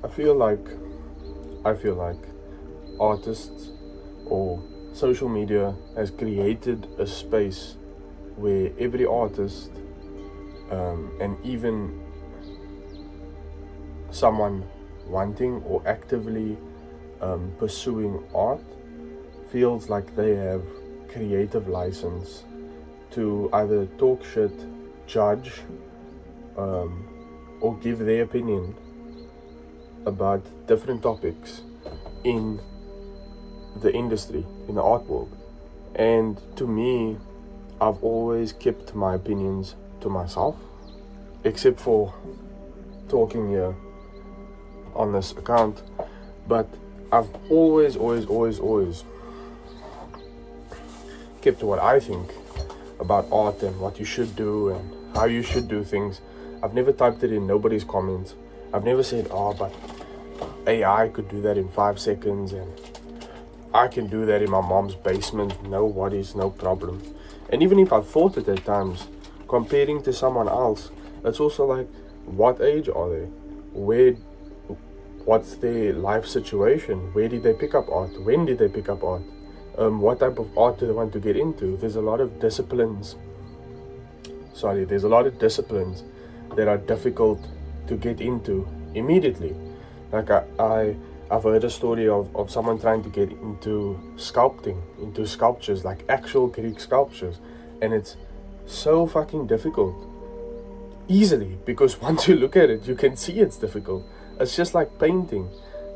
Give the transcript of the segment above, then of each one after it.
I feel like I feel like artists or social media has created a space where every artist and even someone wanting or actively pursuing art feels like they have creative license to either talk shit, judge, or give their opinion about different topics in the industry, in the art world. And to me, I've always kept my opinions to myself, except for talking here on this account. But I've always kept to what I think about art and what you should do and how you should do things. I've never typed it in nobody's comments. I've never said, oh, but AI could do that in 5 seconds and I can do that in my mom's basement, no worries, no problem. And even if I thought it at times, comparing to someone else, it's also like, what age are they? What's their life situation? Where did they pick up art? When did they pick up art? What type of art do they want to get into? There's a lot of disciplines that are difficult to get into immediately. Like I've heard a story of someone trying to get into sculpting, into sculptures, like actual Greek sculptures, and it's so fucking difficult. Easily, because once you look at it, you can see it's difficult. It's just like painting.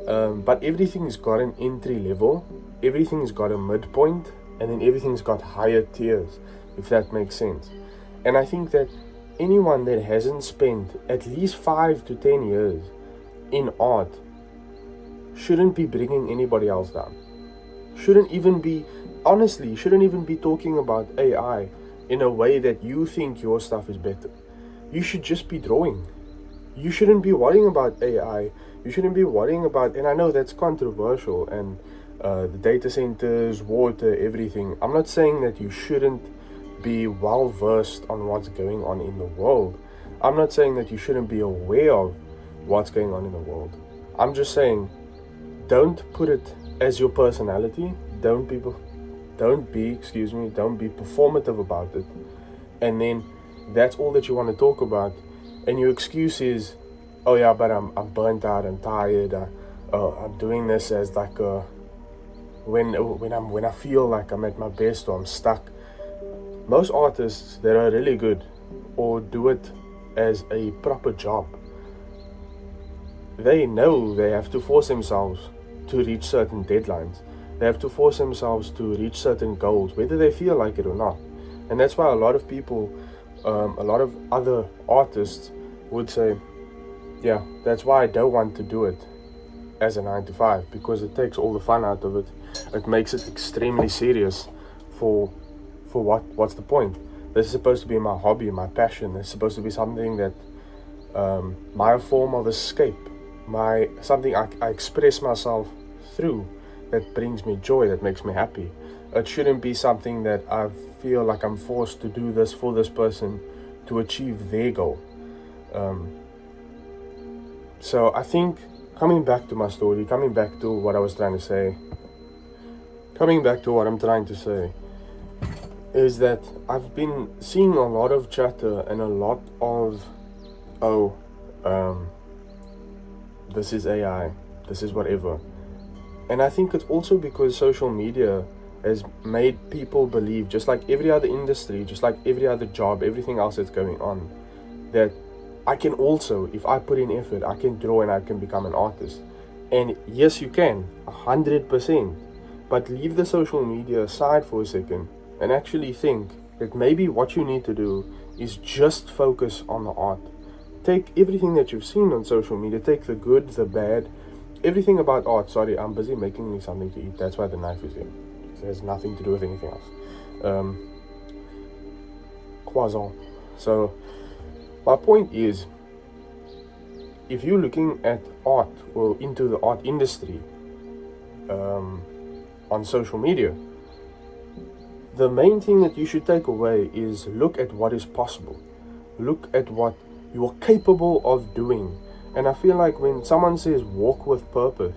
But everything's got an entry level, everything's got a midpoint, and then everything's got higher tiers, if that makes sense. And I think that anyone that hasn't spent at least 5 to 10 years in art shouldn't be bringing anybody else down. Shouldn't even be talking about AI in a way that you think your stuff is better. You should just be drawing. You shouldn't be worrying about AI. You shouldn't be worrying about, and I know that's controversial, and the data centers, water, everything. I'm not saying that you shouldn't be well versed on what's going on in the world. I'm not saying that you shouldn't be aware of what's going on in the world. I'm just saying, don't put it as your personality. Don't be performative about it. And then that's all that you want to talk about. And your excuse is, oh yeah, but I'm burnt out, I'm tired, I'm doing this as like when I feel like I'm at my best or I'm stuck. Most artists that are really good or do it as a proper job, they know they have to force themselves to reach certain deadlines. They have to force themselves to reach certain goals, whether they feel like it or not. And that's why a lot of people, a lot of other artists would say, yeah, that's why I don't want to do it as a 9 to 5, because it takes all the fun out of it. It makes it extremely serious for what's the point? This is supposed to be my hobby, my passion. It's supposed to be something that my form of escape, something I express myself through, that brings me joy, that makes me happy. It shouldn't be something that I feel like I'm forced to do this for this person to achieve their goal. So I think, coming back to my story, coming back to what I was trying to say, coming back to what I'm trying to say, is that I've been seeing a lot of chatter and a lot of, this is AI, this is whatever. And I think it's also because social media has made people believe, just like every other industry, just like every other job, everything else that's going on, that I can also, if I put in effort, I can draw and I can become an artist. And yes, you can, 100%. But leave the social media aside for a second and actually think that maybe what you need to do is just focus on the art. Take everything that you've seen on social media, take the good, the bad, everything about art. Sorry, I'm busy making me something to eat. That's why the knife is here. It has nothing to do with anything else. Croissant. So, my point is, if you're looking at art or into the art industry on social media, the main thing that you should take away is look at what is possible. Look at what you are capable of doing And I feel like when someone says walk with purpose,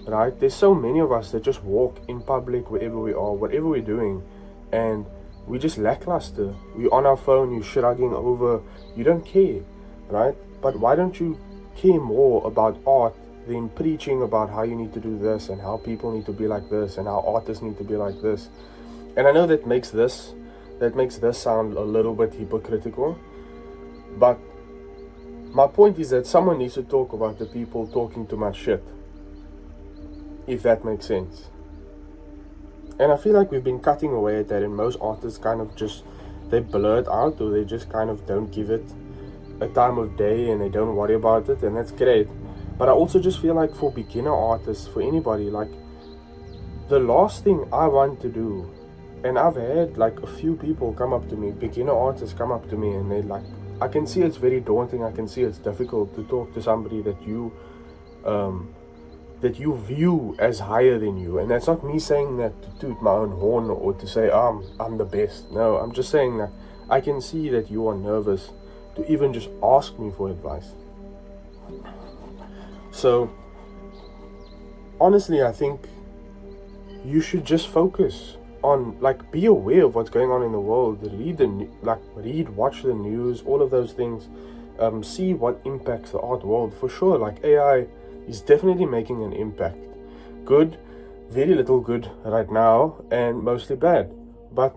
right, there's so many of us that just walk in public wherever we are, whatever we're doing, and we just lackluster. We're on our phone, you're shrugging over, you don't care, right? But why don't you care more about art than preaching about how you need to do this and how people need to be like this and how artists need to be like this? And I know that makes this sound a little bit hypocritical, but my point is that someone needs to talk about the people talking too much shit, if that makes sense. And I feel like we've been cutting away at that, and most artists kind of just, they blur it out, or they just kind of don't give it a time of day and they don't worry about it, and that's great. But I also just feel like for beginner artists, for anybody, like the last thing I want to do, and I've had like a few people come up to me, beginner artists come up to me, and they like, I can see it's very daunting, I can see it's difficult to talk to somebody that you view as higher than you. And that's not me saying that to toot my own horn or to say I'm the best. No, I'm just saying that I can see that you are nervous to even just ask me for advice. So honestly, I think you should just focus on, like, be aware of what's going on in the world, watch the news, all of those things, see what impacts the art world. For sure, like AI is definitely making an impact. Good, very little good right now, and mostly bad. But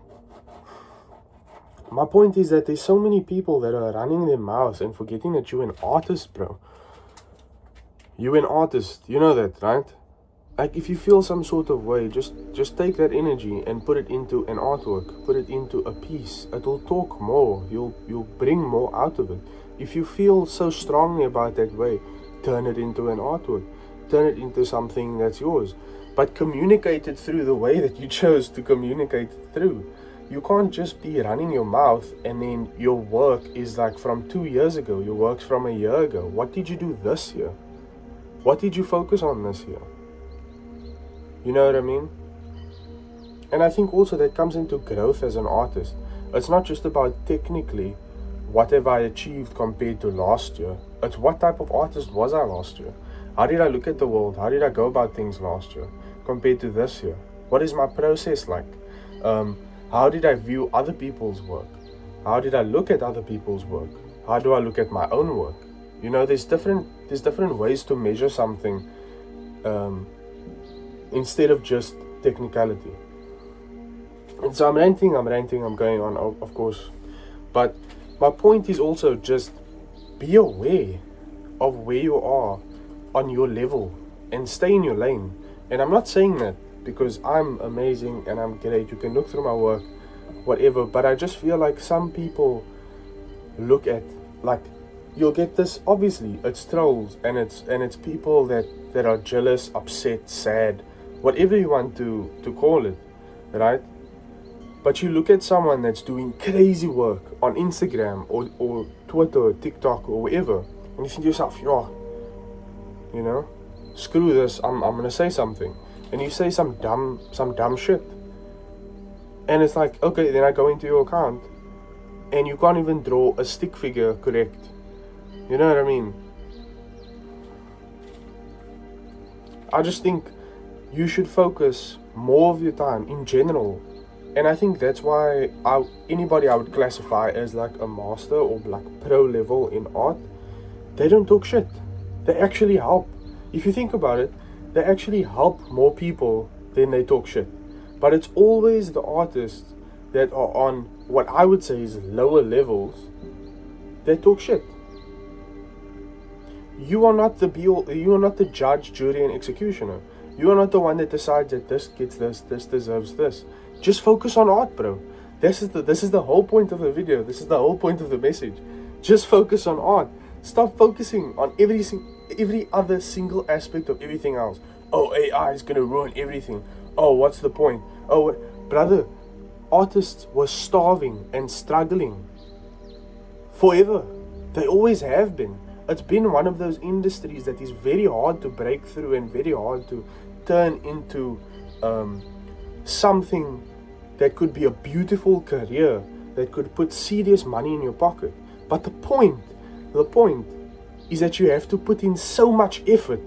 my point is that there's so many people that are running their mouths and forgetting that you're an artist, bro. You're an artist, you know that, right? Like, if you feel some sort of way, just take that energy and put it into an artwork, put it into a piece. It will talk more, you'll bring more out of it. If you feel so strongly about that way, turn it into an artwork, turn it into something that's yours, but communicate it through the way that you chose to communicate it through. You can't just be running your mouth and then your work is like from 2 years ago, your work's from a year ago. What did you do this year? What did you focus on this year? You know what I mean? And I think also that comes into growth as an artist. It's not just about technically what have I achieved compared to last year. It's what type of artist was I last year? How did I look at the world? How did I go about things last year compared to this year? What is my process like? How did I view other people's work? How did I look at other people's work? How do I look at my own work? You know, there's different ways to measure something, instead of just technicality. And so I'm ranting, I'm going on, of course. But my point is also just be aware of where you are on your level and stay in your lane. And I'm not saying that because I'm amazing and I'm great. You can look through my work, whatever. But I just feel like some people look at, like, you'll get this, obviously, it's trolls and it's people that are jealous, upset, sad, whatever you want to call it, right? But you look at someone that's doing crazy work on Instagram or Twitter, TikTok, or wherever, and you think to yourself, you know, screw this, I'm gonna say something. And you say some dumb shit. And it's like, okay, then I go into your account and you can't even draw a stick figure correct. You know what I mean? I just think you should focus more of your time in general. And I think that's why anybody I would classify as like a master or like pro level in art, they don't talk shit. They actually help. If you think about it, they actually help more people than they talk shit. But it's always the artists that are on what I would say is lower levels that talk shit. You are not you are not the judge, jury, and executioner. You are not the one that decides that this gets this deserves this. Just focus on art, bro. This is the whole point of the video. This is the whole point of the message. Just focus on art. Stop focusing on every other single aspect of everything else. Oh, AI is gonna ruin everything. Oh, what's the point? Oh, brother, artists were starving and struggling forever. They always have been. It's been one of those industries that is very hard to break through and very hard to turn into something that could be a beautiful career, that could put serious money in your pocket. But the point is that you have to put in so much effort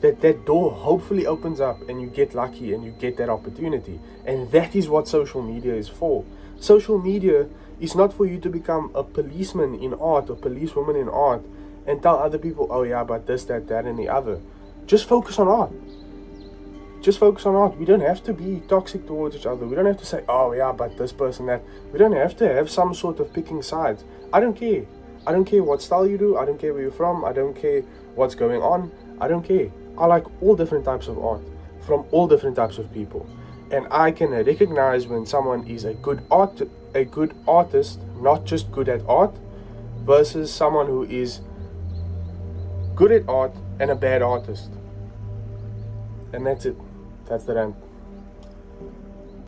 that that door hopefully opens up and you get lucky and you get that opportunity. And that is what social media is for. Social media is not for you to become a policeman in art or policewoman in art and tell other people, oh yeah, but this, that, and the other. Just focus on art. Just focus on art. We don't have to be toxic towards each other. We don't have to say, oh yeah, but this person, that. We don't have to have some sort of picking sides. I don't care. I don't care what style you do. I don't care where you're from. I don't care what's going on. I don't care. I like all different types of art from all different types of people. And I can recognize when someone is a good artist, not just good at art, versus someone who is good at art and a bad artist. And that's it. That's the rant.